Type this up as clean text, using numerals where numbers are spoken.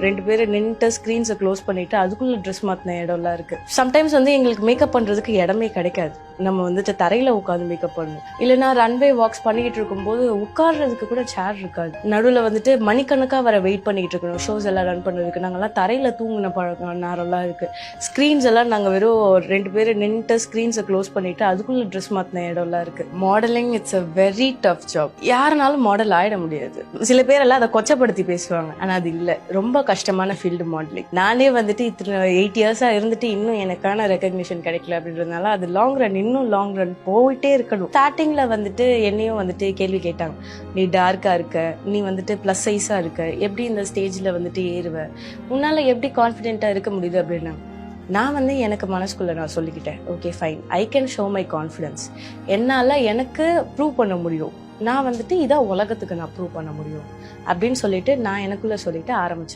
2 பேரும் நின்னுட்டு ஸ்க்ரீன்ஸை க்ளோஸ் பண்ணிட்டு அதுக்குள்ள ட்ரெஸ் மாத்தின இடம்லாம் இருக்கு. சம்டைம்ஸ் எங்களுக்கு மேக்கப் பண்றதுக்கு இடமே கிடைக்காது. நம்ம தரையில உட்காந்து மேக்கப் பண்ணணும். இல்லைன்னா ரன்வே வாக்ஸ் பண்ணிட்டு இருக்கும்போது உட்கார்றதுக்கு கூட சேர் இருக்காது. நடுவில் மணிக்கணக்கா வர வெயிட் பண்ணிட்டு இருக்கணும் ஷோஸ் எல்லாம் ரன் பண்ணுறதுக்கு. நாங்கெல்லாம் தரையில தூங்கின பழக்கம் நேரம்லாம் இருக்கு. ஸ்க்ரீன்ஸ் எல்லாம் நாங்கள் வெறும் 2 பேரும் நின்னுட்டு ஸ்க்ரீன்ஸை க்ளோஸ் பண்ணிட்டு அதுக்குள்ள ட்ரெஸ் மாத்தின இடம்லாம் இருக்கு. Modelling it's a very tough job. யாருனாலும் மாடல் ஆயிட முடியாது. சில பேரெல்லாம் அதை கொச்சப்படுத்தி பேசுவாங்க. ஆனா அது இல்லை, ரொம்ப கஷ்டமான ஃபீல்டு மாடலிங். நானே இத்தனை 8 இயர்ஸா இருந்துட்டு இன்னும் எனக்கான ரெகக்னிஷன் கிடைக்கல அப்படின்றதுனால அது இன்னும் லாங் ரன் போயிட்டே இருக்கணும். ஸ்டார்டிங்ல என்னையும் கேள்வி கேட்டாங்க, நீ டார்க்கா இருக்க, நீ பிளஸ் சைஸா இருக்க, எப்படி இந்த ஸ்டேஜ்ல ஏறுவ, உன்னால எப்படி கான்ஃபிடென்ட்டா இருக்க முடியுது அப்படின்னா நான் எனக்கு மனசுக்குள்ள நான் சொல்லிக்கிட்டேன், okay fine, I can show my confidence. என்னால எனக்கு ப்ரூவ் பண்ண முடியும். நான் இதை உலகத்துக்கு நான் ப்ரூவ் பண்ண முடியும் அப்படின்னு சொல்லிட்டு நான் எனக்குள்ள சொல்லிட்டு ஆரம்பிச்சேன்.